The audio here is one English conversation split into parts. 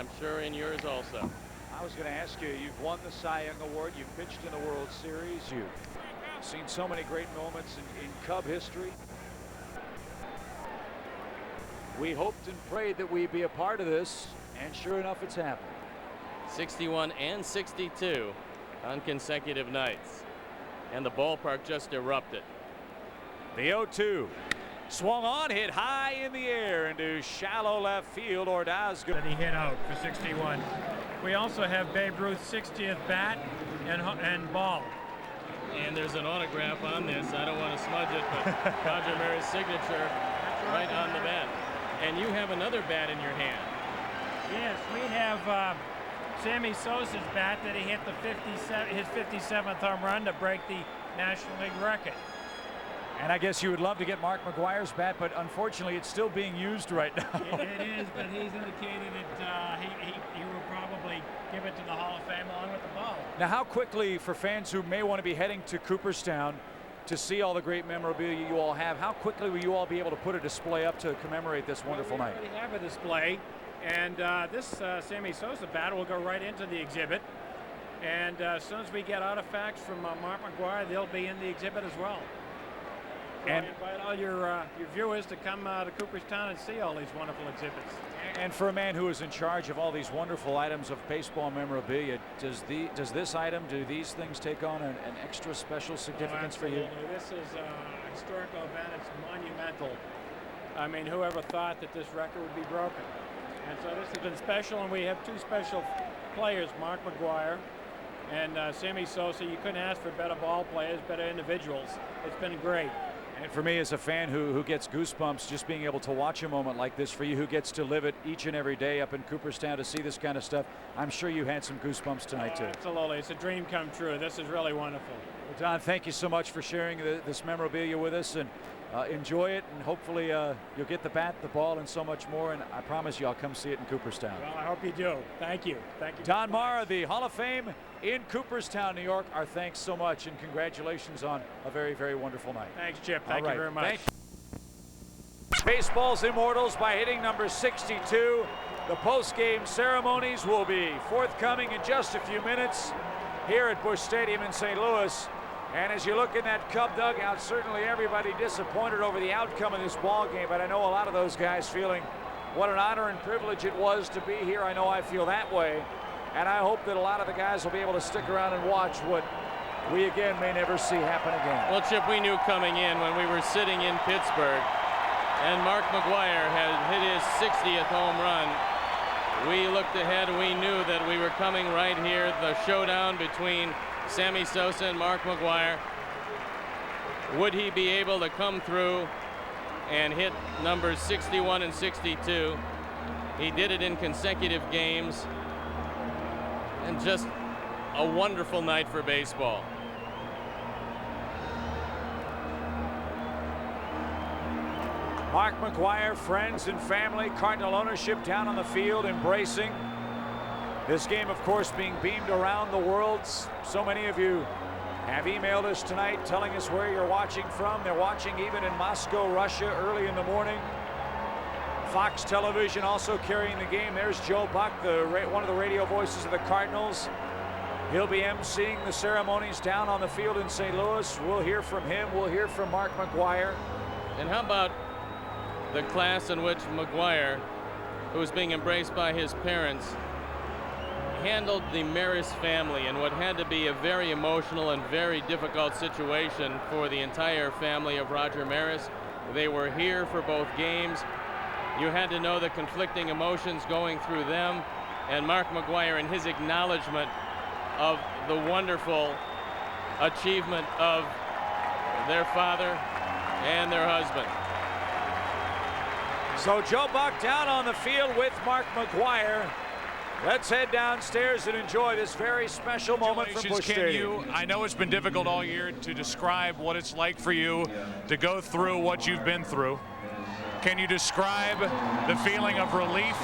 I'm sure in yours also. I was going to ask you, you've won the Cy Young Award, you've pitched in the World Series, you've seen so many great moments in Cub history. We hoped and prayed that we'd be a part of this, and sure enough, it's happened. 61 and 62 on consecutive nights. And the ballpark just erupted. The 0-2. Swung on, hit high in the air into shallow left field. Ordaz that he hit out for 61. We also have Babe Ruth's 60th bat and ball. And there's an autograph on this. I don't want to smudge it, but Roger Maris' signature right on the bat. And you have another bat in your hand. Yes, we have Sammy Sosa's bat that he hit his 57th home run to break the National League record. And I guess you would love to get Mark McGwire's bat, but unfortunately it's still being used right now. It is, but he's indicated that he will probably give it to the Hall of Fame along with the ball. Now, how quickly, for fans who may want to be heading to Cooperstown to see all the great memorabilia you all have, how quickly will you all be able to put a display up to commemorate this wonderful night? We already have a display, and this Sammy Sosa bat will go right into the exhibit. And as soon as we get artifacts from Mark McGwire, they'll be in the exhibit as well. And I invite all your viewers to come to Cooperstown and see all these wonderful exhibits. And for a man who is in charge of all these wonderful items of baseball memorabilia, does this item, do these things take on an extra special significance for you? This is a historical event. It's monumental. I mean, whoever thought that this record would be broken? And so this has been special, and we have two special players, Mark McGwire and Sammy Sosa. You couldn't ask for better ball players, better individuals. It's been great. And for me as a fan who gets goosebumps just being able to watch a moment like this, for you who gets to live it each and every day up in Cooperstown to see this kind of stuff, I'm sure you had some goosebumps tonight too. Absolutely. It's a dream come true. This is really wonderful. Well, Don, thank you so much for sharing this memorabilia with us, and enjoy it, and hopefully you'll get the bat, the ball, and so much more, and I promise you I'll come see it in Cooperstown. Well, I hope you do. Thank you. Thank you. Don Mara, the Hall of Fame in Cooperstown, New York. Our thanks so much, and congratulations on a very, very wonderful night. Thanks, Chip. Thank you very much. Baseball's immortals by hitting number 62. The post-game ceremonies will be forthcoming in just a few minutes here at Busch Stadium in St. Louis. And as you look in that Cub dugout, certainly everybody disappointed over the outcome of this ball game, but I know a lot of those guys feeling what an honor and privilege it was to be here. I know I feel that way, and I hope that a lot of the guys will be able to stick around and watch what we again may never see happen again. Well, Chip, we knew coming in when we were sitting in Pittsburgh and Mark McGwire had hit his 60th home run. We looked ahead and we knew that we were coming right here, the showdown between Sammy Sosa and Mark McGwire. Would he be able to come through and hit numbers 61 and 62? He did it in consecutive games, and just a wonderful night for baseball. Mark McGwire, friends and family, Cardinal ownership down on the field embracing. This game, of course, being beamed around the world. So many of you have emailed us tonight telling us where you're watching from. They're watching even in Moscow, Russia, early in the morning. Fox Television also carrying the game. There's Joe Buck, one of the radio voices of the Cardinals. He'll be emceeing the ceremonies down on the field in St. Louis. We'll hear from him. We'll hear from Mark McGwire. And how about the class in which McGwire, who was being embraced by his parents, handled the Maris family in what had to be a very emotional and very difficult situation for the entire family of Roger Maris. They were here for both games. You had to know the conflicting emotions going through them, and Mark McGwire and his acknowledgement of the wonderful achievement of their father and their husband. So Joe Buck down on the field with Mark McGwire. Let's head downstairs and enjoy this very special moment from Busch Stadium. I know it's been difficult all year to describe what it's like for you to go through what you've been through. Can you describe the feeling of relief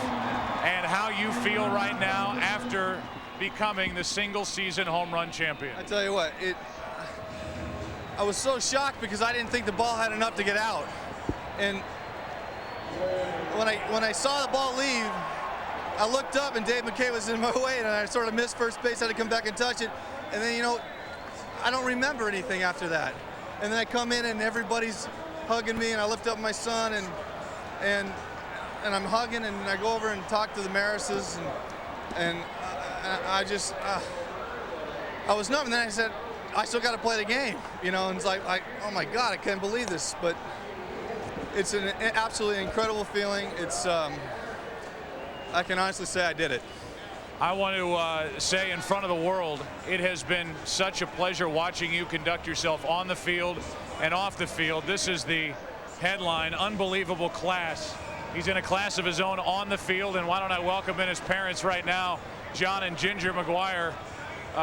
and how you feel right now after becoming the single-season home run champion? I tell you what, I was so shocked because I didn't think the ball had enough to get out. And when I saw the ball leave, I looked up and Dave McKay was in my way, and I sort of missed first base. I had to come back and touch it, and then, you know, I don't remember anything after that. And then I come in and everybody's hugging me, and I lift up my son, and I'm hugging, and I go over and talk to the Marises, and I just I was numb. And then I said, I still got to play the game, you know. And it's like, oh my God, I can't believe this. But it's an absolutely incredible feeling. It's I can honestly say I did it. I want to say in front of the world, it has been such a pleasure watching you conduct yourself on the field and off the field. This is the headline, unbelievable class. He's in a class of his own on the field, and why don't I welcome in his parents right now, John and Ginger McGwire.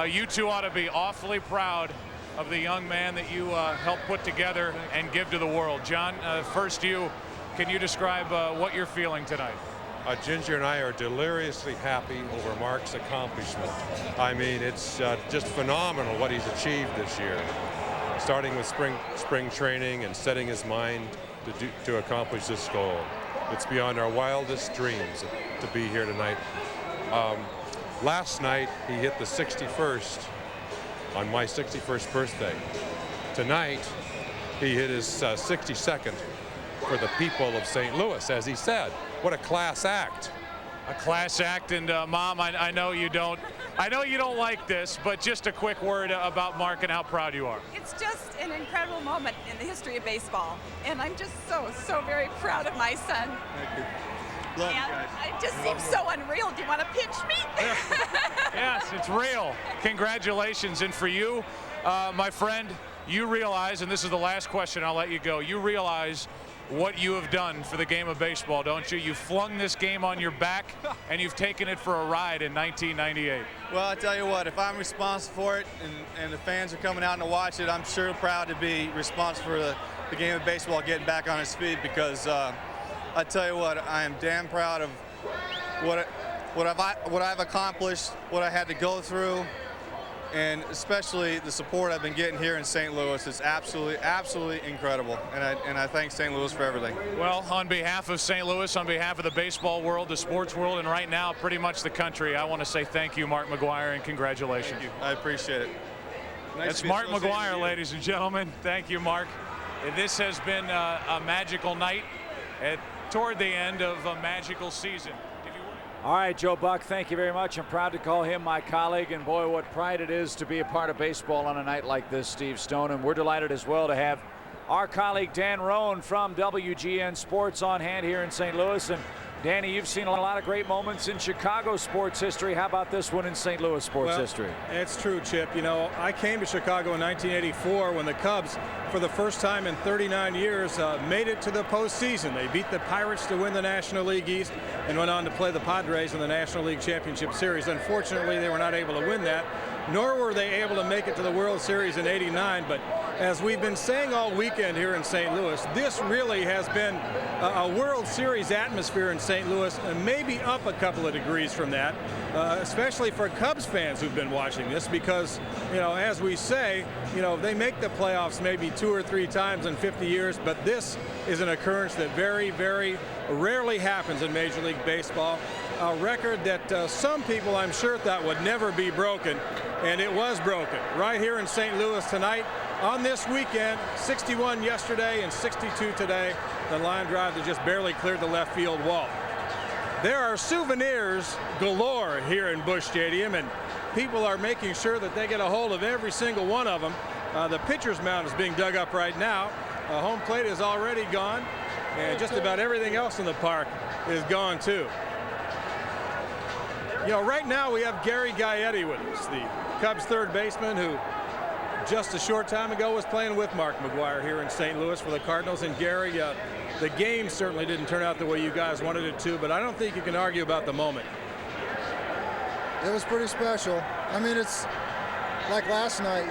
You two ought to be awfully proud of the young man that you helped put together and give to the world. John, first you, can you describe what you're feeling tonight? Ginger and I are deliriously happy over Mark's accomplishment. I mean, it's just phenomenal what he's achieved this year, starting with spring training and setting his mind to accomplish this goal. It's beyond our wildest dreams to be here tonight. Last night, he hit the 61st on my 61st birthday. Tonight, he hit his 62nd for the people of St. Louis, as he said. What a class act. A class act. And Mom, I know you don't like this, but just a quick word about Mark and how proud you are. It's just an incredible moment in the history of baseball, and I'm just so very proud of my son. Thank you. Love you guys. It just seems so unreal. Do you want to pinch me? Yes, it's real. Congratulations. And for you, my friend, you realize, and this is the last question, I'll let you go, you realize what you have done for the game of baseball, don't you? You flung this game on your back, and you've taken it for a ride in 1998. Well, I tell you what, if I'm responsible for it and the fans are coming out to watch it, I'm sure proud to be responsible for the game of baseball getting back on its feet, because I tell you what, I am damn proud of what I've accomplished, what I had to go through, and especially the support I've been getting here in St. Louis is absolutely incredible. And I thank St. Louis for everything. Well, on behalf of St. Louis, on behalf of the baseball world, the sports world, and right now pretty much the country, I want to say thank you, Mark McGwire, and congratulations. Thank you. I appreciate it. That's Mark McGwire, ladies and gentlemen. Thank you, Mark. This has been a magical night toward the end of a magical season. All right, Joe Buck, thank you very much. I'm proud to call him my colleague, and boy, what pride it is to be a part of baseball on a night like this, Steve Stone. And we're delighted as well to have our colleague Dan Roan from WGN Sports on hand here in St. Louis. And Danny, you've seen a lot of great moments in Chicago sports history. How about this one in St. Louis sports history? It's true, Chip. You know, I came to Chicago in 1984 when the Cubs, for the first time in 39 years, made it to the postseason. They beat the Pirates to win the National League East and went on to play the Padres in the National League Championship Series. Unfortunately, they were not able to win that, nor were they able to make it to the World Series in '89. But as we've been saying all weekend here in St. Louis, this really has been a World Series atmosphere in St. Louis, and maybe up a couple of degrees from that, especially for Cubs fans who've been watching this, because, you know, as we say, you know, they make the playoffs maybe 2 or 3 times in 50 years, but this is an occurrence that very, very rarely happens in Major League Baseball. A record that some people, I'm sure, thought would never be broken, and it was broken right here in St. Louis tonight. On this weekend, 61 yesterday and 62 today, the line drive that just barely cleared the left field wall. There are souvenirs galore here in Busch Stadium, and people are making sure that they get a hold of every single one of them. The pitcher's mound is being dug up right now. Home plate is already gone, and just about everything else in the park is gone too. You know, right now we have Gary Gaetti with us, the Cubs third baseman who just a short time ago was playing with Mark McGwire here in St. Louis for the Cardinals. And Gary, the game certainly didn't turn out the way you guys wanted it to, but I don't think you can argue about the moment. It was pretty special. I mean, it's like last night.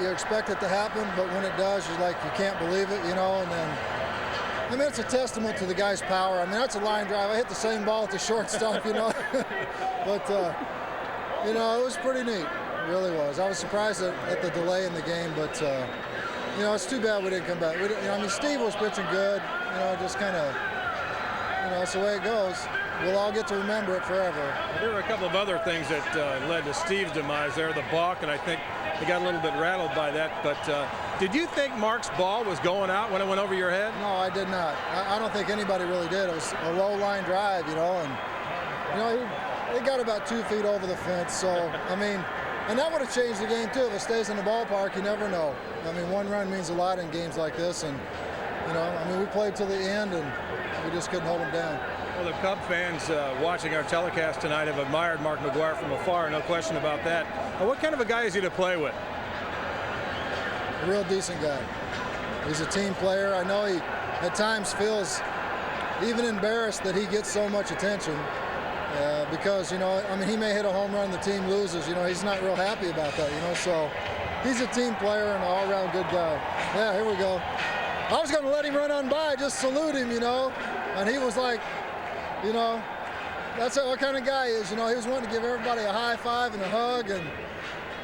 You expect it to happen, but when it does, you're like, you can't believe it, you know. And then, I mean, it's a testament to the guy's power. I mean, that's a line drive. I hit the same ball at the shortstop, you know. But you know, it was pretty neat. It really was. I was surprised at the delay in the game, but you know, it's too bad we didn't come back. You know, I mean, Steve was pitching good. You know, just kind of, you know, it's the way it goes. we'll all get to remember it forever. There were a couple of other things that led to Steve's demise there, the balk, and I think he got a little bit rattled by that. But did you think Mark's ball was going out when it went over your head? No, I did not. I don't think anybody really did. It was a low line drive, you know, and he got about 2 feet over the fence. So, I mean, and that would have changed the game too. If it stays in the ballpark, you never know. I mean, 1 run means a lot in games like this, and you know, I mean, we played till the end, and we just couldn't hold him down. Well, the Cub fans watching our telecast tonight have admired Mark McGwire from afar, no question about that. What kind of a guy is he to play with? A real decent guy. He's a team player. I know he at times feels even embarrassed that he gets so much attention because, you know, I mean, he may hit a home run, the team loses. You know, he's not real happy about that, you know. So he's a team player and an all-around good guy. Yeah, here we go. I was going to let him run on by, just salute him, you know, and he was like, you know, that's what kind of guy he is. You know, he was wanting to give everybody a high five and a hug, and,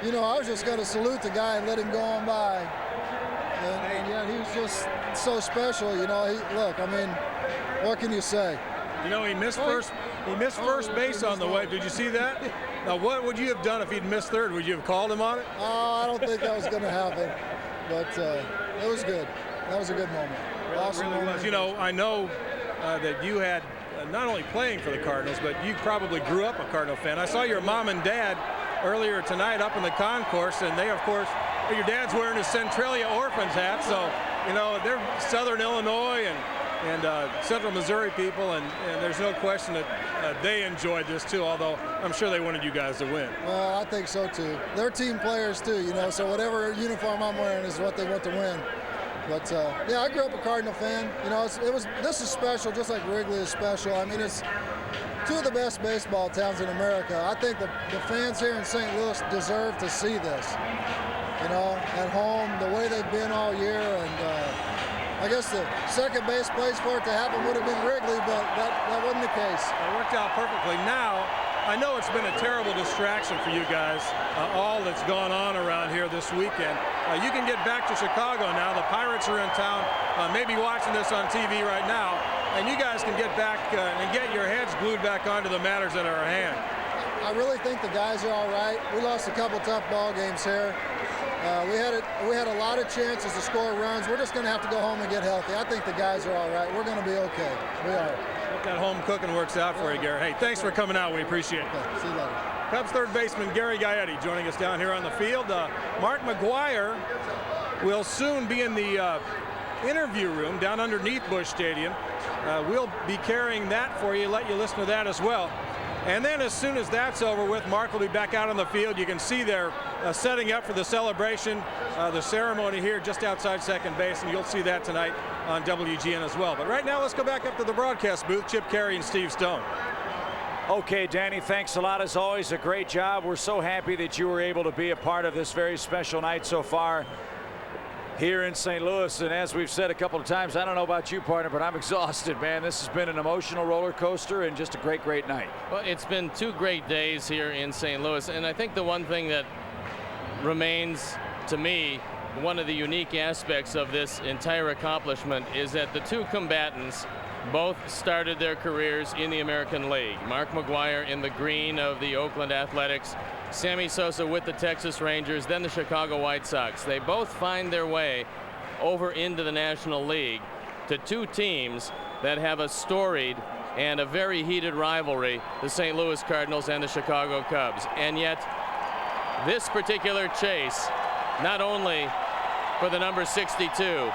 you know, I was just going to salute the guy and let him go on by. And yeah, he was just so special, you know. Look, I mean, what can you say? You know, he missed first base on the way. Did you see that? Now, what would you have done if he'd missed third? Would you have called him on it? Oh, I don't think that was going to happen, but it was good. That was a good moment. Awesome really moment. was. You know, I know that you had not only playing for the Cardinals, but you probably grew up a Cardinal fan. I saw your mom and dad earlier tonight up in the concourse, and they, of course, your dad's wearing his Centralia Orphans hat, so, you know, they're Southern Illinois and Central Missouri people, and there's no question that they enjoyed this too, although I'm sure they wanted you guys to win. Well, I think so too. They're team players too, you know, so whatever uniform I'm wearing is what they want to win. But yeah, I grew up a Cardinal fan. You know, this is special, just like Wrigley is special. I mean, it's 2 of the best baseball towns in America. I think the fans here in St. Louis deserve to see this. You know, at home, the way they've been all year, and I guess the second base place for it to happen would have been Wrigley, but that wasn't the case. It worked out perfectly. Now, I know it's been a terrible distraction for you guys, all that's gone on around here this weekend. You can get back to Chicago now. The Pirates are in town, maybe watching this on TV right now, and you guys can get back and get your heads glued back onto the matters that are at hand. I really think the guys are all right. We lost a couple tough ball games here. We had a lot of chances to score runs. We're just going to have to go home and get healthy. I think the guys are all right. We're going to be okay. We are. Hope that home cooking works out for you, Gary. Hey, thanks for coming out. We appreciate it. Okay, see you later. Cubs third baseman Gary Gaetti joining us down here on the field. Mark McGwire will soon be in the interview room down underneath Busch Stadium. We'll be carrying that for you, let you listen to that as well. And then as soon as that's over with, Mark will be back out on the field. You can see they're setting up for the celebration, the ceremony here just outside second base, and you'll see that tonight on WGN as well. But right now, let's go back up to the broadcast booth. Chip Carey and Steve Stone. Okay, Danny, thanks a lot. As always, a great job. We're so happy that you were able to be a part of this very special night so far here in St. Louis. And as we've said a couple of times, I don't know about you, partner, but I'm exhausted, man. This has been an emotional roller coaster and just a great, great night. Well, it's been 2 great days here in St. Louis, and I think the one thing that remains to me one of the unique aspects of this entire accomplishment is that the 2 combatants both started their careers in the American League. Mark McGwire in the green of the Oakland Athletics, Sammy Sosa with the Texas Rangers, then the Chicago White Sox. They both find their way over into the National League to 2 teams that have a storied and a very heated rivalry, the St. Louis Cardinals and the Chicago Cubs. And yet this particular chase, not only for the number 62,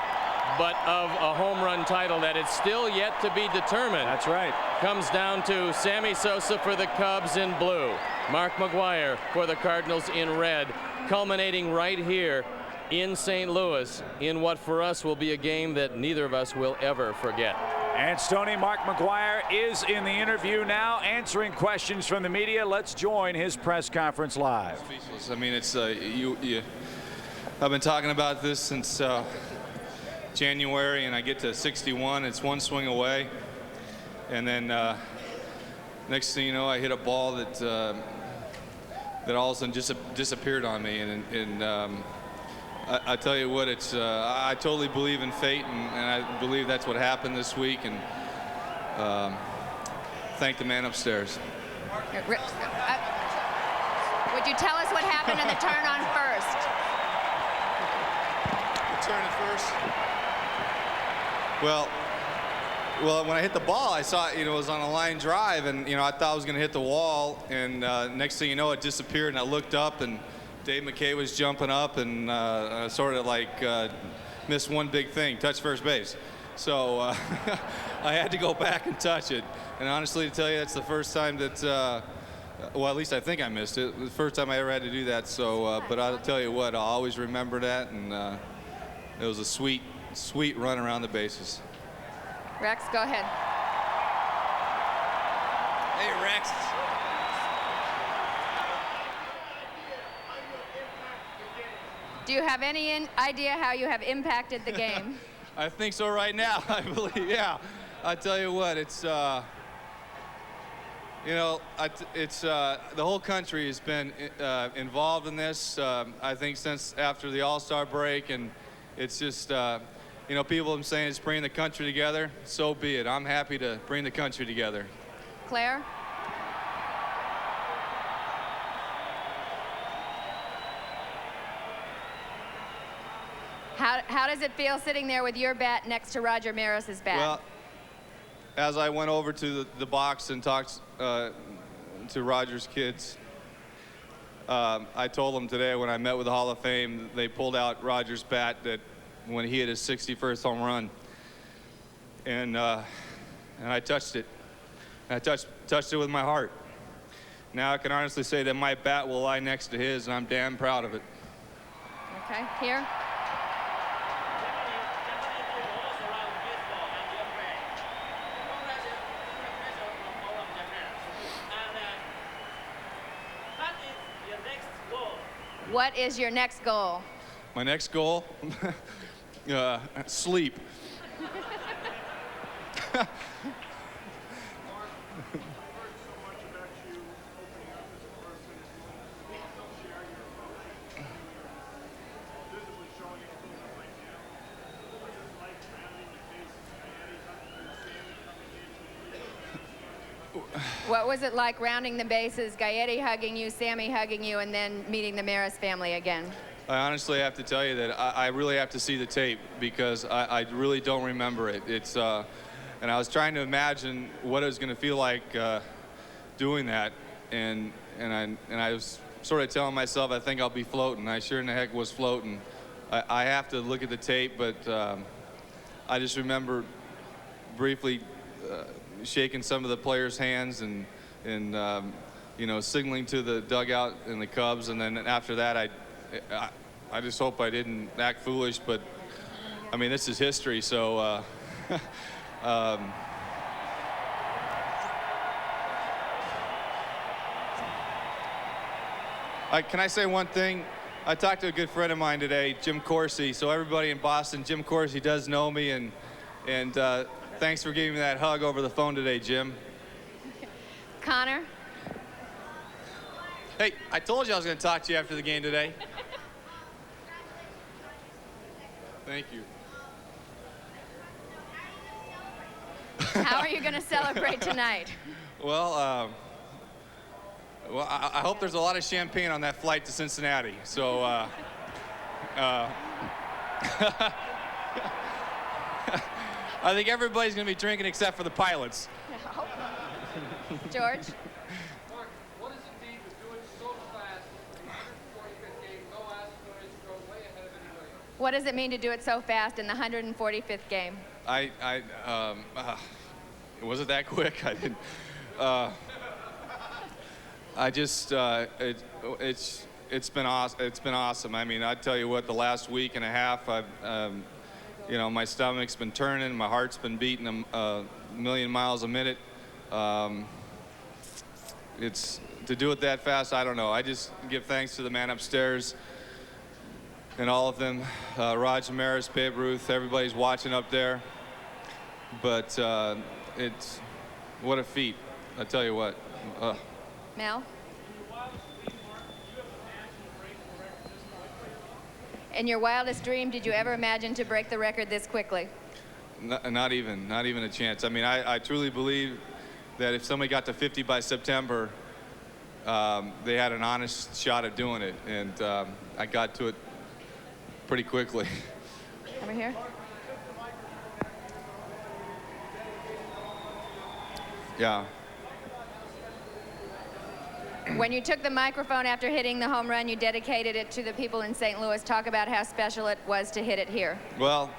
but of a home run title that is still yet to be determined. That's right. Comes down to Sammy Sosa for the Cubs in blue, Mark McGwire for the Cardinals in red, culminating right here in St. Louis in what for us will be a game that neither of us will ever forget. And Stoney, Mark McGwire is in the interview now, answering questions from the media. Let's join his press conference live. I mean, it's I've been talking about this since January, and I get to 61. It's 1 swing away, and then next thing you know, I hit a ball that all of a sudden just disappeared on me, and I tell you what, it's I totally believe in fate, and I believe that's what happened this week. And thank the man upstairs. Would you tell us what happened in the turn on first? The turn at first? Well, when I hit the ball, I saw it was on a line drive, and I thought I was going to hit the wall, and next thing you know, it disappeared, and I looked up, and Dave McKay was jumping up, and sort of like missed one big thing, touch first base. So I had to go back and touch it, and honestly, to tell you, that's the first time that, well, at least I think I missed it. It was the first time I ever had to do that. So, but I'll tell you what, I'll always remember that, and it was a sweet, sweet run around the bases. Rex, go ahead. Hey, Rex. Do you have any idea how you have impacted the game? I think so right now, I believe, yeah. I tell you what, it's, the whole country has been involved in this, I think, since after the All-Star break, and it's just, people have been saying it's bringing the country together. So be it. I'm happy to bring the country together. Claire? How does it feel sitting there with your bat next to Roger Maris's bat? Well, as I went over to the box and talked to Roger's kids, I told them today when I met with the Hall of Fame, they pulled out Roger's bat that when he hit his 61st home run, and I touched it. And I touched it with my heart. Now I can honestly say that my bat will lie next to his, and I'm damn proud of it. Okay, here. What is your next goal? My next goal? Sleep. What was it like rounding the bases, Gaetti hugging you, Sammy hugging you, and then meeting the Maris family again? I honestly have to tell you that I really have to see the tape because I really don't remember it. It's and I was trying to imagine what it was going to feel like doing that, and I was sort of telling myself I think I'll be floating. I sure in the heck was floating. I have to look at the tape, but I just remember briefly shaking some of the players' hands and signaling to the dugout and the Cubs, and then after that I just hope I didn't act foolish, but I mean this is history, so can I say one thing? I talked to a good friend of mine today, Jim Corsi. So everybody in Boston, Jim Corsi does know me, and thanks for giving me that hug over the phone today, Jim. Connor? Hey, I told you I was going to talk to you after the game today. Thank you. How are you going to celebrate tonight? Well, I hope there's a lot of champagne on that flight to Cincinnati. So, I think everybody's going to be drinking except for the pilots. George? Mark, what does it mean to do it so fast in the 145th game, no asteroids, go way ahead of anybody else? What does it mean to do it so fast in the 145th game? Was it that quick? I didn't. I just, it's been awesome. It's been awesome. I mean, I tell you what, the last week and a half, my stomach's been turning, my heart's been beating a million miles a minute. It's to do it that fast. I don't know. I just give thanks to the man upstairs and all of them, Roger Maris, Babe Ruth, everybody's watching up there. But it's what a feat. I tell you what. Mel? In your wildest dream, did you ever imagine to break the record this quickly? Not even a chance. I mean, I truly believe that if somebody got to 50 by September, they had an honest shot at doing it, and I got to it pretty quickly. Over here. Yeah. When you took the microphone after hitting the home run, you dedicated it to the people in St. Louis. Talk about how special it was to hit it here. Well,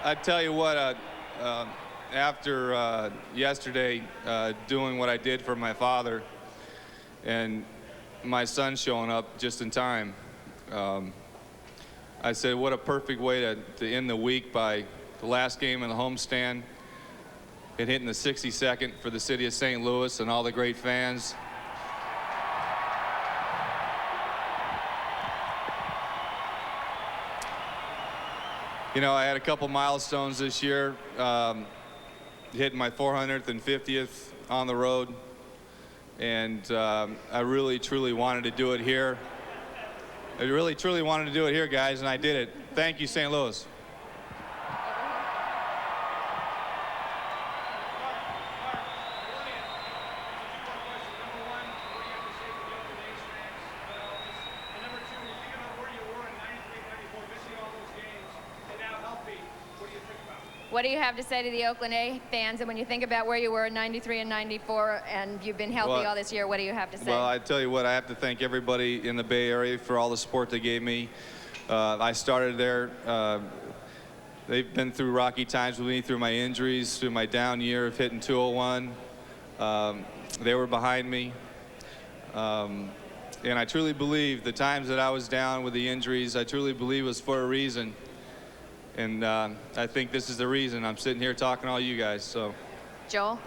I tell you what, after yesterday doing what I did for my father and my son showing up just in time, I said what a perfect way to end the week by the last game in the homestand and hitting the 62nd for the city of St. Louis and all the great fans. You know, I had a couple milestones this year, hitting my 400th and 50th on the road, and I really, truly wanted to do it here. I really, truly wanted to do it here, guys, and I did it. Thank you, St. Louis. What do you have to say to the Oakland A fans? And when you think about where you were in '93 and '94, and you've been healthy all this year, what do you have to say? Well, I tell you what, I have to thank everybody in the Bay Area for all the support they gave me. I started there. They've been through rocky times with me, through my injuries, through my down year of hitting 201. They were behind me. And I truly believe the times that I was down with the injuries, I truly believe was for a reason. And I think this is the reason I'm sitting here talking to all you guys. So, Joel?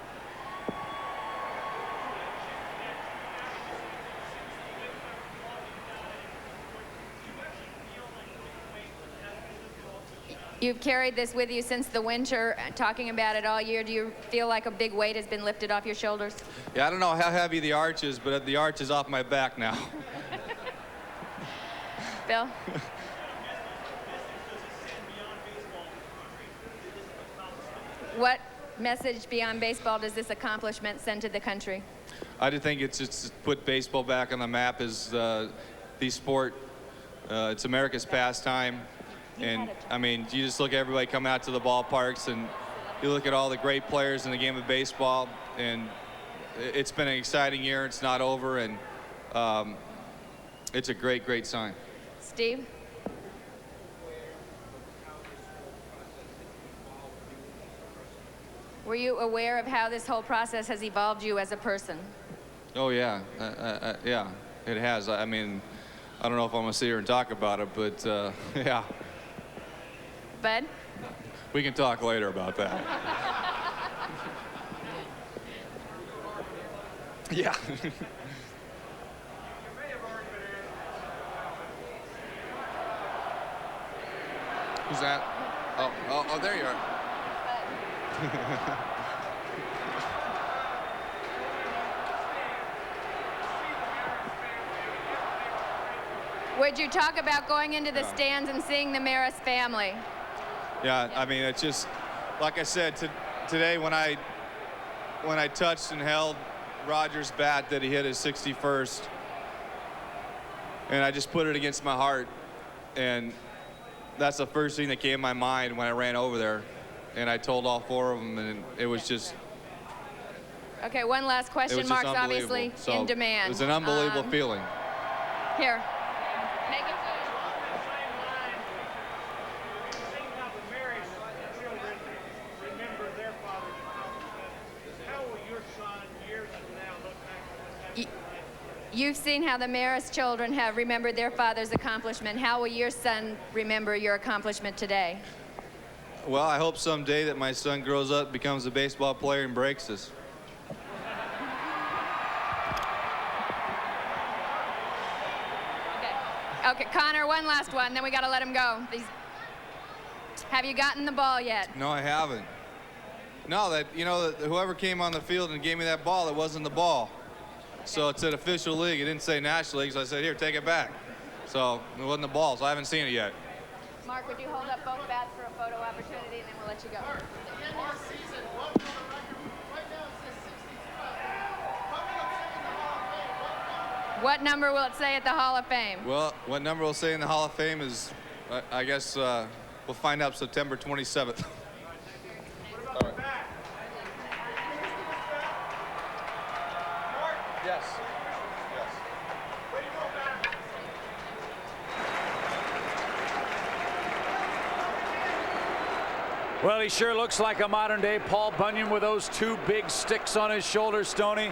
You've carried this with you since the winter, talking about it all year. Do you feel like a big weight has been lifted off your shoulders? yeah, I don't know how heavy the arch is, but the arch is off my back now. Bill? What message beyond baseball does this accomplishment send to the country? I do think it's just put baseball back on the map as the sport. It's America's pastime. And, I mean, you just look at everybody coming out to the ballparks, and you look at all the great players in the game of baseball, and it's been an exciting year. It's not over, and it's a great, great sign. Steve? Were you aware of how this whole process has evolved you as a person? Oh, yeah. Yeah, it has. I mean, I don't know if I'm going to sit here and talk about it, but, yeah. Bud? We can talk later about that. Yeah. Who's that? Oh, there you are. Would you talk about going into the stands and seeing the Maris family? Yeah, I mean, it's just, like I said, today when I touched and held Roger's bat that he hit his 61st, and I just put it against my heart, and that's the first thing that came to my mind when I ran over there. And I told all four of them, and it was just... Okay, one last question. Mark's obviously in demand. It was an unbelievable feeling. Here. Make it You've seen how the Maris children have remembered their father's accomplishment. How will your son remember your accomplishment today? Well, I hope someday that my son grows up, becomes a baseball player, and breaks this. Okay, Connor, one last one, then we got to let him go. Have you gotten the ball yet? No, I haven't. No, whoever came on the field and gave me that ball, it wasn't the ball. So it's an official league. It didn't say National League, so I said, here, take it back. So it wasn't the ball, so I haven't seen it yet. Mark, would you hold up both bats for a photo opportunity, and then we'll let you go. What number will it say at the Hall of Fame? Well, what number will say in the Hall of Fame is, I guess, we'll find out September 27th. Yes. Well, he sure looks like a modern-day Paul Bunyan with those two big sticks on his shoulders, Stoney.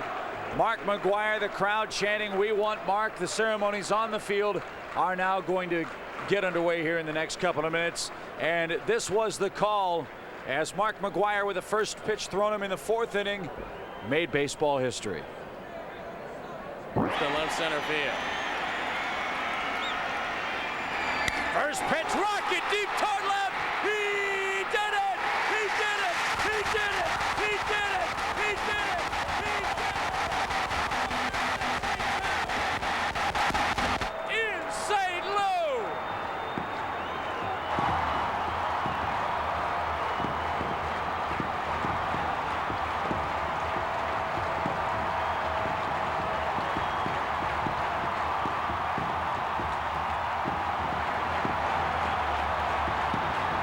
Mark McGwire, the crowd chanting, "We want Mark." The ceremonies on the field are now going to get underway here in the next couple of minutes. And this was the call as Mark McGwire, with the first pitch thrown him in the 4th inning, made baseball history. To left center field. First pitch, rocket deep toward left. He did it! He did it! He did it! He did it! He did it! He did it! In St. Louis!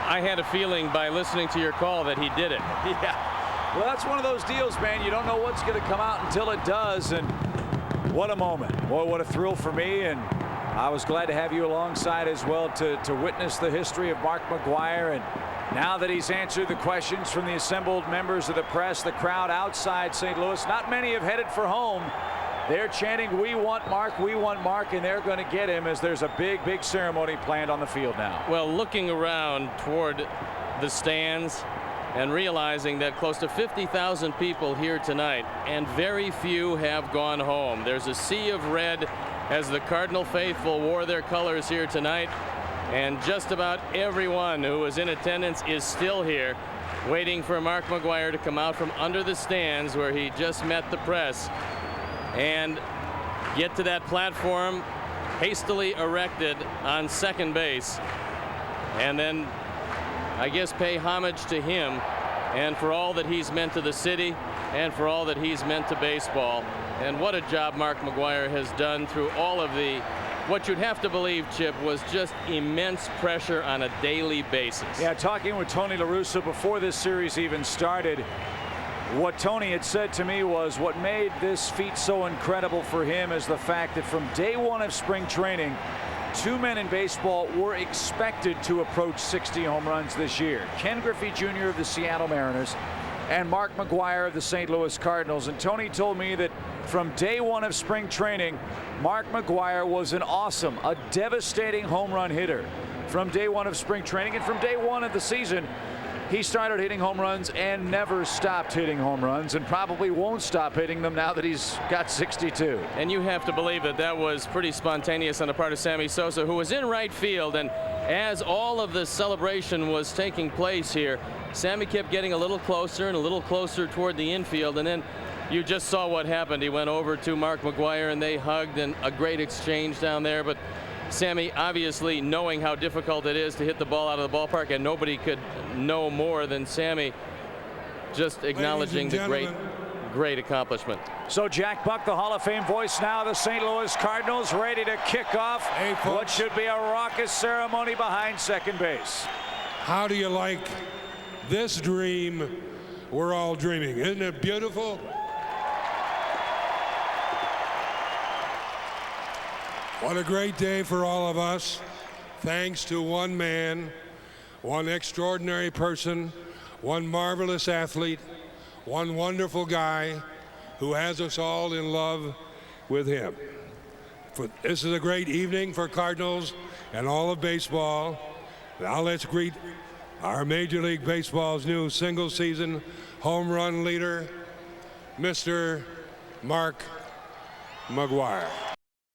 I had a feeling by listening to your call that he did it. Yeah. Well, that's one of those deals, man. You don't know what's going to come out until it does. And what a moment. Boy, what a thrill for me. And I was glad to have you alongside as well to witness the history of Mark McGwire. And now that he's answered the questions from the assembled members of the press, the crowd outside St. Louis, not many have headed for home. They're chanting, "We want Mark, we want Mark," and they're going to get him as there's a big, big ceremony planned on the field now. Well, looking around toward the stands and realizing that close to 50,000 people here tonight, and very few have gone home. There's a sea of red as the Cardinal faithful wore their colors here tonight, and just about everyone who was in attendance is still here, waiting for Mark McGwire to come out from under the stands where he just met the press and get to that platform hastily erected on second base, and then I guess pay homage to him and for all that he's meant to the city and for all that he's meant to baseball. And what a job Mark McGwire has done through all of the, what you'd have to believe, Chip, was just immense pressure on a daily basis. Yeah, talking with Tony La Russa before this series even started, what Tony had said to me was what made this feat so incredible for him is the fact that from day one of spring training, 2 men in baseball were expected to approach 60 home runs this year. Ken Griffey Jr. of the Seattle Mariners and Mark McGwire of the St. Louis Cardinals. And Tony told me that from day one of spring training, Mark McGwire was an awesome, a devastating home run hitter. From day one of spring training and from day one of the season, he started hitting home runs and never stopped hitting home runs, and probably won't stop hitting them now that he's got 62. And you have to believe that that was pretty spontaneous on the part of Sammy Sosa, who was in right field. And as all of the celebration was taking place here, Sammy kept getting a little closer and a little closer toward the infield. And then you just saw what happened. He went over to Mark McGwire and they hugged, and a great exchange down there. But Sammy, obviously knowing how difficult it is to hit the ball out of the ballpark, and nobody could know more than Sammy, just acknowledging the great accomplishment. So Jack Buck, the Hall of Fame voice now, the St. Louis Cardinals, ready to kick off what should be a raucous ceremony behind second base. How do you like this dream we're all dreaming? Isn't it beautiful? What a great day for all of us. Thanks to one man, one extraordinary person, one marvelous athlete, one wonderful guy who has us all in love with him. This is a great evening for Cardinals and all of baseball. Now let's greet our Major League Baseball's new single-season home run leader, Mr. Mark McGwire.